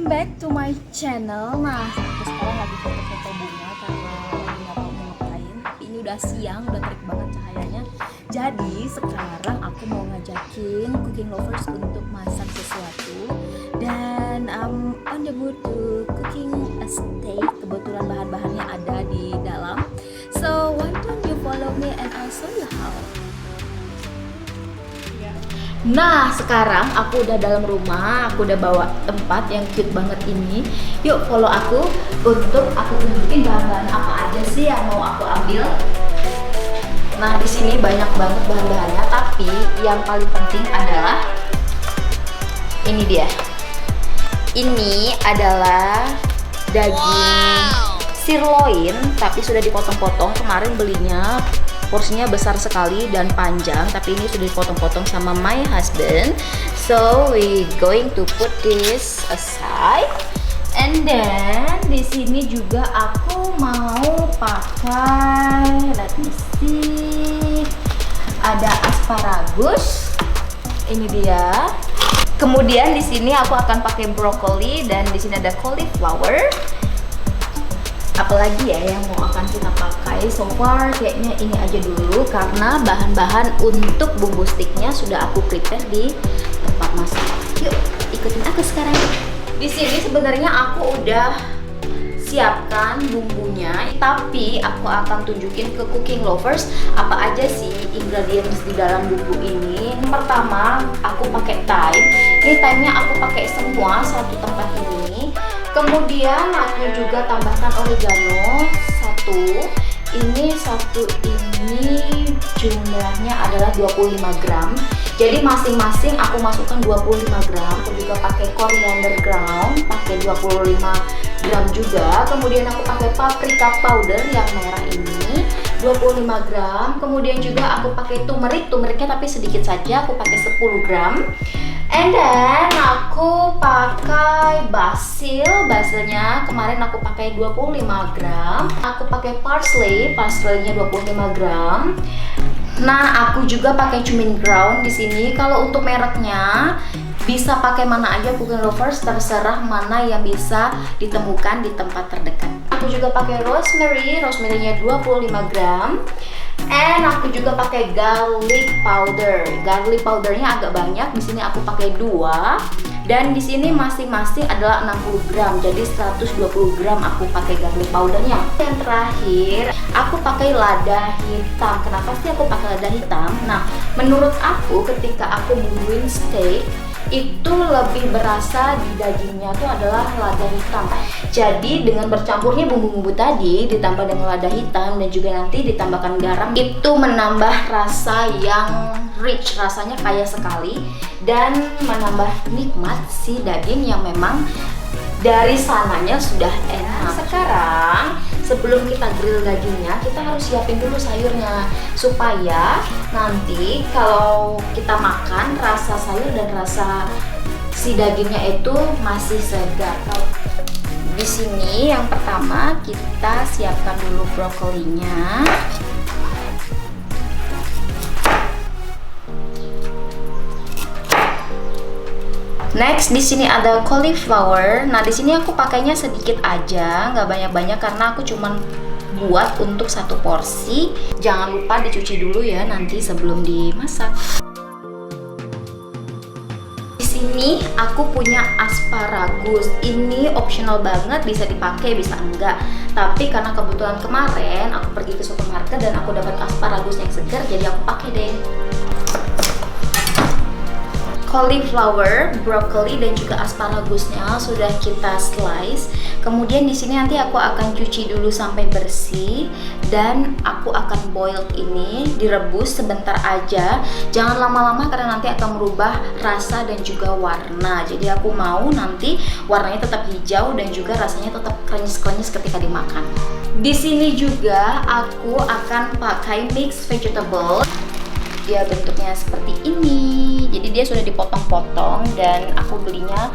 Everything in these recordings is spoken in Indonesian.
welcome back to my channel. Nah, aku sekarang lagi foto-foto bunga karena lagi nggak tahu mau ngapain. Tapi ini udah siang, udah terik banget cahayanya. Jadi sekarang aku mau ngajakin cooking lovers untuk masak sesuatu. Dan on the mood to cooking a steak. Kebetulan bahan-bahannya ada di dalam. So why don't you follow me and I'll show you how. Nah, sekarang aku udah dalam rumah, aku udah bawa tempat yang cute banget ini. Yuk follow aku untuk aku tunjukin bahan-bahan apa aja sih yang mau aku ambil. Nah, di sini banyak banget bahan-bahannya, tapi yang paling penting adalah ini dia. Ini adalah daging sirloin, tapi sudah dipotong-potong. Kemarin belinya porsinya besar sekali dan panjang, tapi ini sudah dipotong-potong sama my husband. So we going to put this aside. And then di sini juga aku mau pakai, let me see, ada asparagus. Ini dia. Kemudian di sini aku akan pakai brokoli dan di sini ada cauliflower. Apalagi ya yang mau akan kita pakai, so far kayaknya ini aja dulu karena bahan-bahan untuk bumbu sticknya sudah aku prepare di tempat masak. Yuk ikutin aku sekarang. Di sini sebenarnya aku udah siapkan bumbunya, tapi aku akan tunjukin ke cooking lovers apa aja sih ingredients di dalam bumbu ini. Pertama aku pakai thyme. Ini thyme-nya aku pakai semua satu tempat ini. Kemudian aku juga tambahkan oregano satu. Ini jumlahnya adalah 25 gram. Jadi masing-masing aku masukkan 25 gram. Aku juga pakai coriander ground, pakai 25 gram juga. Kemudian aku pakai paprika powder yang merah ini 25 gram. Kemudian juga aku pakai turmeriknya tapi sedikit saja, aku pakai 10 gram. And then aku pakai basilnya kemarin aku pakai 25 gram. Aku pakai parsleynya 25 gram. Nah, aku juga pakai cumin ground di sini. Kalau untuk mereknya bisa pakai mana aja cooking lovers, terserah mana yang bisa ditemukan di tempat terdekat. Aku juga pakai rosemary-nya 25 gram. And aku juga pakai garlic powdernya agak banyak. Di sini aku pakai 2 dan di sini masing-masing adalah 60 gram. Jadi 120 gram aku pakai garlic powdernya. Yang terakhir aku pakai lada hitam. Kenapa sih aku pakai lada hitam? Nah, menurut aku ketika aku bumbuin steak itu lebih berasa di dagingnya tuh adalah lada hitam. Jadi dengan bercampurnya bumbu-bumbu tadi ditambah dengan lada hitam dan juga nanti ditambahkan garam, itu menambah rasa yang rich, rasanya kaya sekali dan menambah nikmat si daging yang memang dari sananya sudah enak. Sekarang sebelum kita grill dagingnya, kita harus siapin dulu sayurnya supaya nanti kalau kita makan rasa sayur dan rasa si dagingnya itu masih segar. Di sini yang pertama kita siapkan dulu brokolinya. Next di sini ada cauliflower. Nah di sini aku pakainya sedikit aja, nggak banyak-banyak karena aku cuman buat untuk satu porsi. Jangan lupa dicuci dulu ya nanti sebelum dimasak. Di sini aku punya asparagus. Ini optional banget, bisa dipakai bisa enggak. Tapi karena kebetulan kemarin aku pergi ke supermarket dan aku dapat asparagus yang segar, jadi aku pakai deh. Cauliflower, brokoli dan juga asparagusnya sudah kita slice. Kemudian di sini nanti aku akan cuci dulu sampai bersih dan aku akan boil ini, direbus sebentar aja. Jangan lama-lama karena nanti akan merubah rasa dan juga warna. Jadi aku mau nanti warnanya tetap hijau dan juga rasanya tetap krenyes-krenyes ketika dimakan. Di sini juga aku akan pakai mixed vegetable. Dia bentuknya seperti ini, jadi dia sudah dipotong-potong dan aku belinya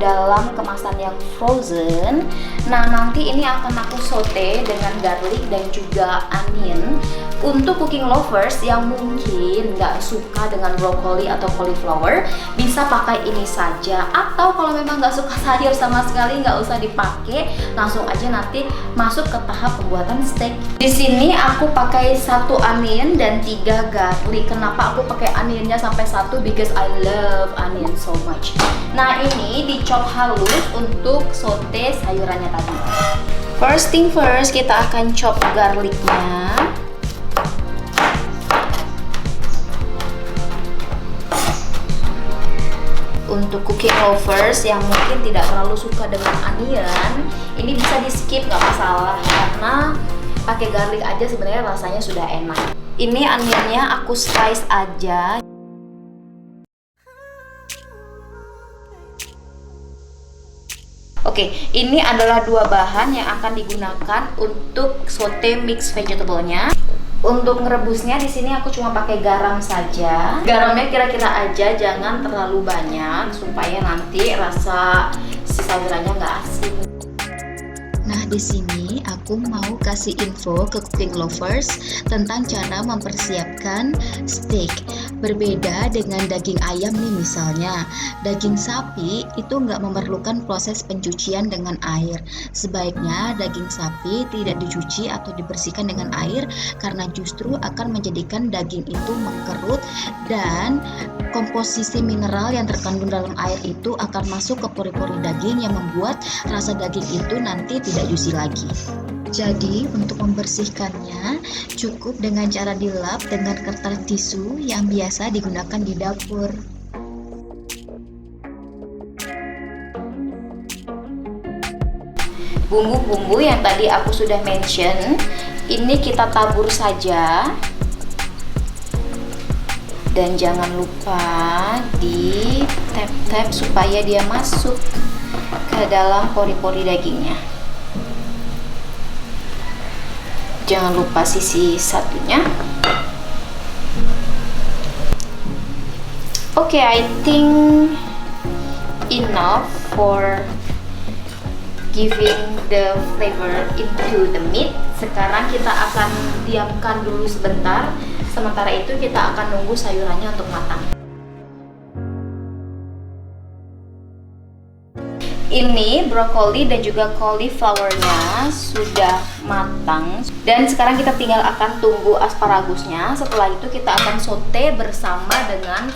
dalam kemasan yang frozen. Nah, nanti ini akan aku saute dengan garlic dan juga onion. Untuk cooking lovers yang mungkin nggak suka dengan broccoli atau cauliflower, bisa pakai ini saja. Atau kalau memang nggak suka sayur sama sekali, nggak usah dipakai, langsung aja nanti masuk ke tahap pembuatan steak. Di sini aku pakai 1 onion dan 3 garlic. Kenapa aku pakai onionnya sampai 1? Because I love onion so much. Nah, ini dicop halus untuk saute sayurannya tadi. First thing first, kita akan chop garlicnya. Untuk cooking lovers yang mungkin tidak terlalu suka dengan onion, ini bisa di skip, nggak masalah, karena pakai garlic aja sebenarnya rasanya sudah enak. Ini onionnya aku slice aja. Oke, ini adalah 2 bahan yang akan digunakan untuk saute mixed vegetable-nya. Untuk ngerebusnya di sini aku cuma pakai garam saja. Garamnya kira-kira aja, jangan terlalu banyak supaya nanti rasa si sayurannya nggak asin. Nah, di sini aku mau kasih info ke cooking lovers tentang cara mempersiapkan steak. Berbeda dengan daging ayam nih, misalnya daging sapi itu nggak memerlukan proses pencucian dengan air. Sebaiknya daging sapi tidak dicuci atau dibersihkan dengan air, karena justru akan menjadikan daging itu mengkerut dan komposisi mineral yang terkandung dalam air itu akan masuk ke pori-pori daging yang membuat rasa daging itu nanti tidak juicy lagi. Jadi untuk membersihkannya cukup dengan cara dilap dengan kertas tisu yang biasa digunakan di dapur. Bumbu-bumbu yang tadi aku sudah mention, ini kita tabur saja. Dan jangan lupa di tap-tap supaya dia masuk ke dalam pori-pori dagingnya. Jangan lupa sisi satunya. Oke, I think enough for giving the flavor into the meat. Sekarang kita akan diamkan dulu sebentar. Sementara itu kita akan nunggu sayurannya untuk matang. Ini brokoli dan juga cauliflowernya sudah matang. Dan sekarang kita tinggal akan tunggu asparagusnya. Setelah itu kita akan saute bersama dengan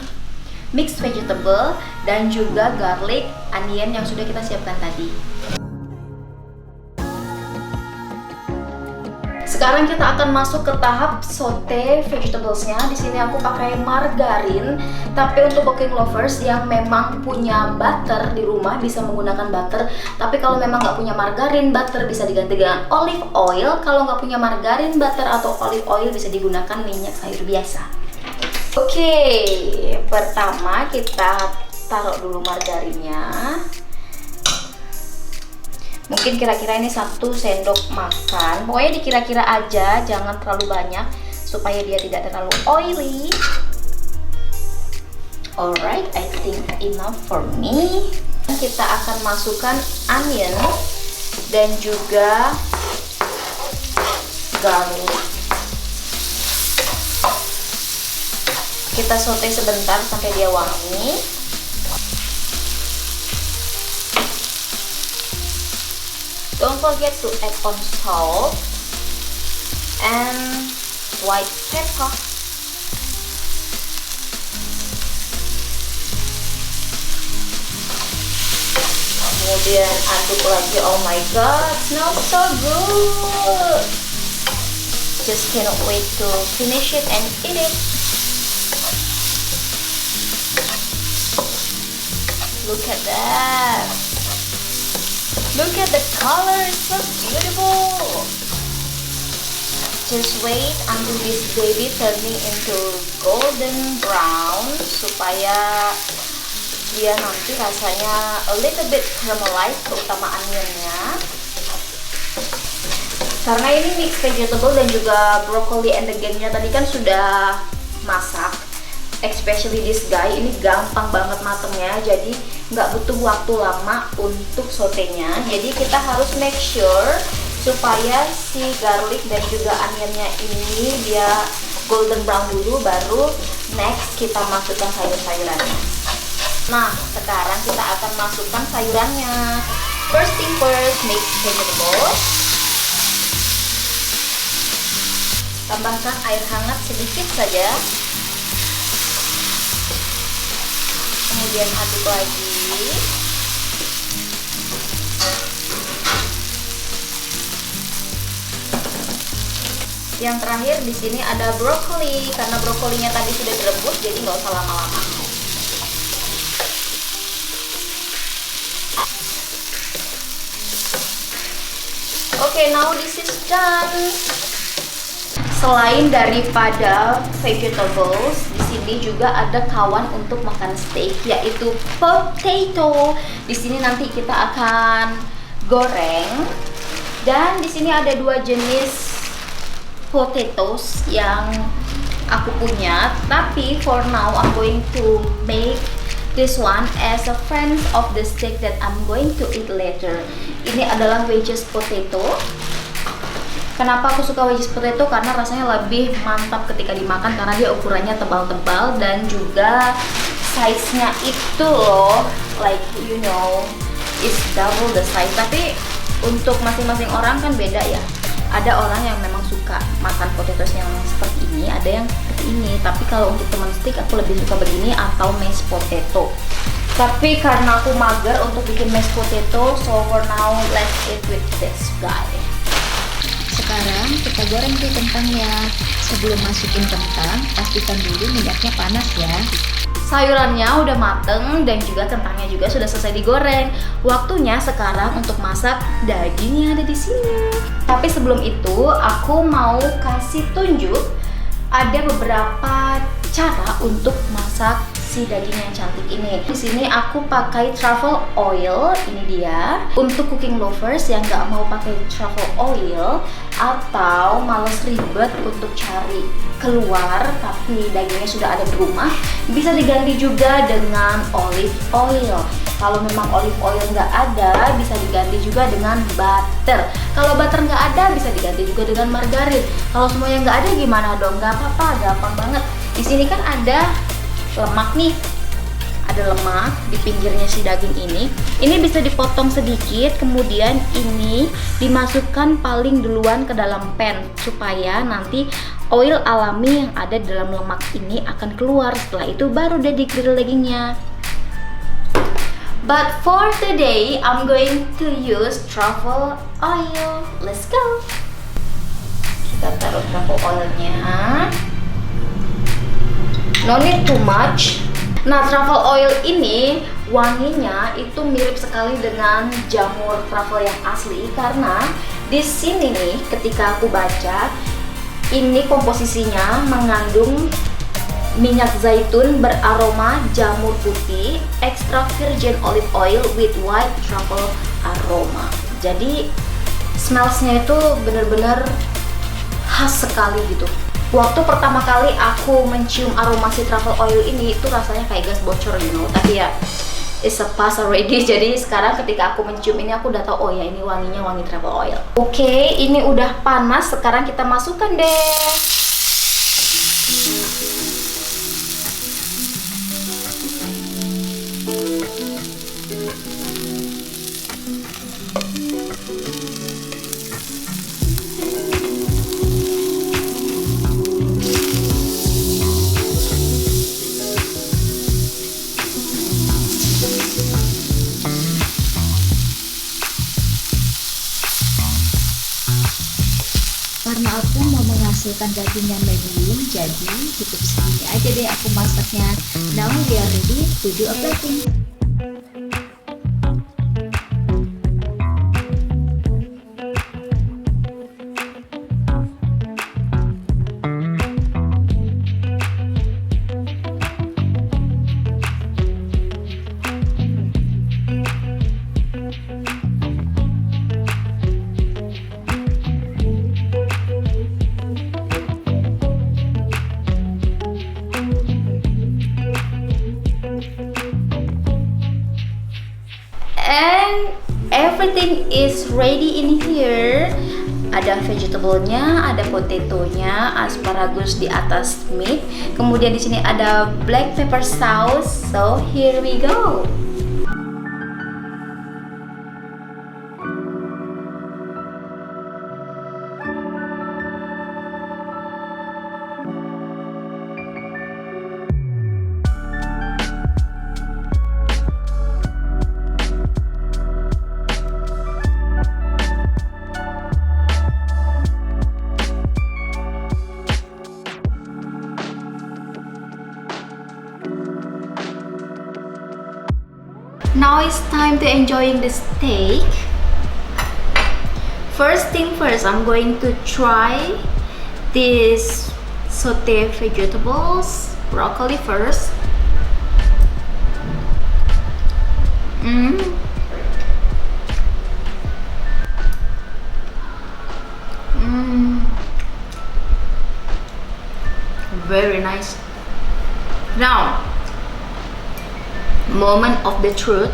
mixed vegetable dan juga garlic, onion yang sudah kita siapkan tadi. Sekarang kita akan masuk ke tahap saute vegetablesnya. Di sini aku pakai margarin, tapi untuk cooking lovers yang memang punya butter di rumah bisa menggunakan butter. Tapi kalau memang nggak punya margarin, butter bisa diganti dengan olive oil. Kalau nggak punya margarin, butter atau olive oil bisa digunakan minyak sayur biasa. Oke, pertama kita taruh dulu margarinnya. Mungkin kira-kira ini 1 sendok makan. Pokoknya dikira-kira aja, jangan terlalu banyak supaya dia tidak terlalu oily. Alright, I think enough for me. Kita akan masukkan onion dan juga garlic. Kita saute sebentar sampai dia wangi. Don't forget to add on salt and white pepper. Kemudian aduk lagi. Oh my god, smells so good. Just cannot wait to finish it and eat it. Look at that. Look at the color, it's so beautiful. Just wait until this baby turning into golden brown supaya dia nanti rasanya a little bit caramelized, terutama onionnya. Karena ini mixed vegetable dan juga broccoli and the game-nya tadi kan sudah masak. Especially this guy, ini gampang banget matengnya. Jadi nggak butuh waktu lama untuk sotenya. Jadi kita harus make sure supaya si garlic dan juga onionnya ini dia golden brown dulu, baru next kita masukkan sayur-sayurannya. Nah, sekarang kita akan masukkan sayurannya. First thing first, mix vegetables. Tambahkan air hangat sedikit saja. Kemudian aduk lagi. Yang terakhir di sini ada brokoli, karena brokolinya tadi sudah direbus, jadi nggak usah lama-lama. Oke, now this is done. Selain daripada vegetables, di sini juga ada kawan untuk makan steak, yaitu potato. Di sini nanti kita akan goreng. Dan di sini ada dua jenis potatoes yang aku punya, tapi for now I'm going to make this one as a friend of the steak that I'm going to eat later. Ini adalah wedges potato. Kenapa aku suka wedges potato? Karena rasanya lebih mantap ketika dimakan, karena dia ukurannya tebal-tebal dan juga size-nya itu loh, like you know, is double the size. Tapi untuk masing-masing orang kan beda ya. Ada orang yang memang suka makan potatoes yang seperti ini, ada yang seperti ini. Tapi kalau untuk teman stick aku lebih suka begini atau mashed potato. Tapi karena aku mager untuk bikin mashed potato, so for now let's eat with this guy. Sekarang kita goreng tuh kentangnya. Sebelum masukin kentang, pastikan dulu minyaknya panas ya. Sayurannya udah mateng dan juga kentangnya juga sudah selesai digoreng. Waktunya sekarang untuk masak daging yang ada di sini. Tapi sebelum itu aku mau kasih tunjuk ada beberapa cara untuk masak si daging yang cantik ini. Di sini aku pakai truffle oil, ini dia. Untuk cooking lovers yang nggak mau pakai truffle oil atau males ribet untuk cari keluar tapi dagingnya sudah ada di rumah, bisa diganti juga dengan olive oil. Kalau memang olive oil nggak ada, bisa diganti juga dengan butter. Kalau butter nggak ada, bisa diganti juga dengan margarin. Kalau semuanya nggak ada, gimana dong? Nggak apa-apa, gampang banget. Di sini kan ada lemak nih, ada lemak di pinggirnya si daging ini. Ini bisa dipotong sedikit, kemudian ini dimasukkan paling duluan ke dalam pan supaya nanti oil alami yang ada di dalam lemak ini akan keluar. Setelah itu baru deh di-grill dagingnya. But for today, I'm going to use truffle oil. Let's go. Kita taruh truffle oilnya. No need too much. Nah, truffle oil ini wanginya itu mirip sekali dengan jamur truffle yang asli, karena di sini nih ketika aku baca ini komposisinya mengandung minyak zaitun beraroma jamur putih, extra virgin olive oil with white truffle aroma. Jadi smellsnya itu benar-benar khas sekali gitu. Waktu pertama kali aku mencium aroma si truffle oil ini itu rasanya kayak gas bocor you know. Tapi ya it's a pass already. Jadi sekarang ketika aku mencium ini aku udah tahu, oh ya ini wanginya wangi truffle oil. Oke, ini udah panas. Sekarang kita masukkan deh. Karena aku mau menghasilkan daging yang medium, jadi cukup segini aja deh aku masaknya. Now we are ready to do a plating. everything is ready in here. Ada vegetable-nya, ada potato-nya, asparagus di atas meat. Kemudian di sini ada black pepper sauce. So here we go. Now it's time to enjoying the steak. First thing first, I'm going to try this sauté vegetables, broccoli first. Very nice. Now, moment of the truth,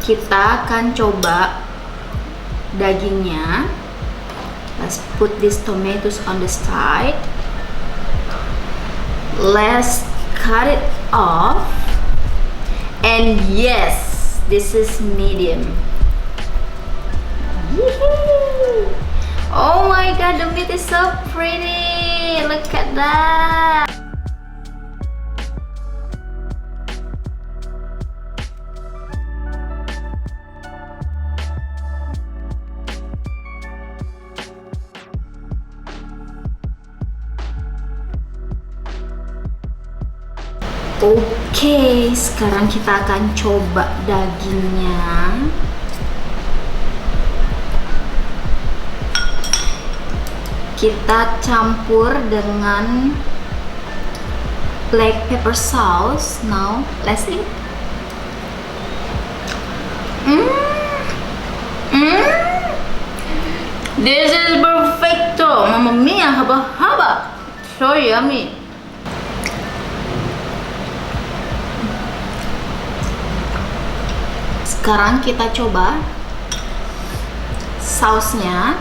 kita akan coba dagingnya. Let's put these tomatoes on the side. Let's cut it off. And yes, this is medium. Yee-hoo. Oh my god, the meat is so pretty. Look at that. Oke, sekarang kita akan coba dagingnya. Kita campur dengan black pepper sauce. Now, let's eat. This is perfecto. Mamma mia, haba-haba. So yummy. Sekarang kita coba sausnya,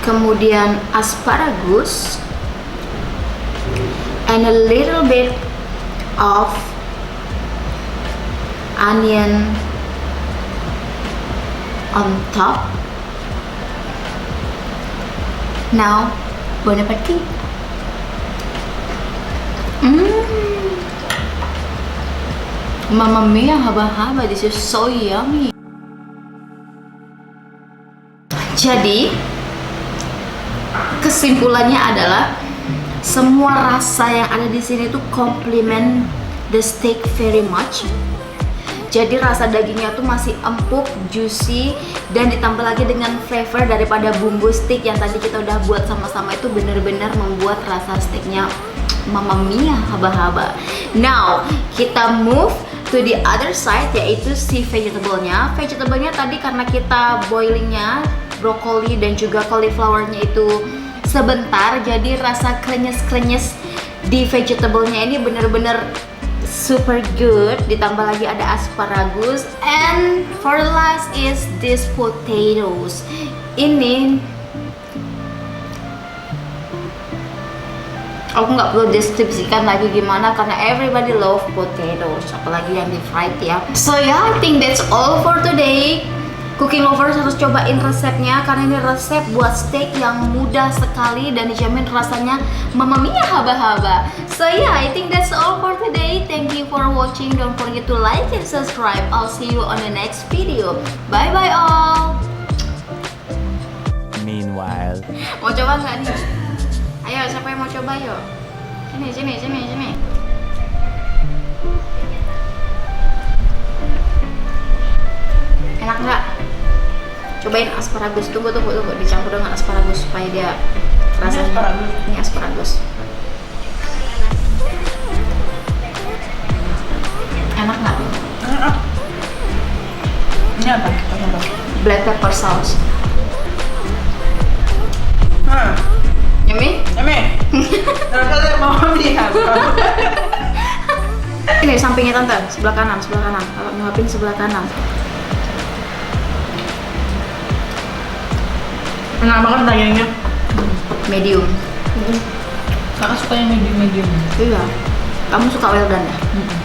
kemudian asparagus, and a little bit of onion on top. Now, bon appetit. Mamma mia, haba-haba, this is so yummy. Jadi, kesimpulannya adalah semua rasa yang ada di sini tuh complement the steak very much. Jadi rasa dagingnya tuh masih empuk, juicy, dan ditambah lagi dengan flavor daripada bumbu steak yang tadi kita udah buat sama-sama, itu bener-bener membuat rasa steaknya mamma mia, haba-haba. Now, kita move to the other side, yaitu si vegetable-nya. Vegetable-nya tadi karena kita boilingnya brokoli dan juga cauliflower-nya itu sebentar, jadi rasa krenyes-krenyes di vegetable-nya ini bener-bener super good. Ditambah lagi ada asparagus, and for the last is this potatoes. Ini aku nggak perlu deskripsikan lagi gimana, karena everybody love potatoes, apalagi yang di fried ya. So yeah, I think that's all for today. Cooking lovers harus cobain resepnya, karena ini resep buat steak yang mudah sekali dan dijamin rasanya mamma mia, haba-haba. So yeah, I think that's all for today. Thank you for watching. Don't forget to like and subscribe. I'll see you on the next video. Bye bye all. Meanwhile, Mau coba nggak nih? Ayo, siapa yang mau coba yuk? Sini. Enak nggak? Cobain asparagus. Tunggu, dicampur dengan asparagus supaya dia rasanya. Ini asparagus. Enak nggak? Ini apa? Black pepper sauce. Yummy? Rasanya mau lihat. Ini sampingnya tante, sebelah kanan. Kalau nyuapin sebelah kanan. Enak banget dagingnya. Medium. Kakak suka yang medium-medium. Iya. Kamu suka well done ya? Mm-mm.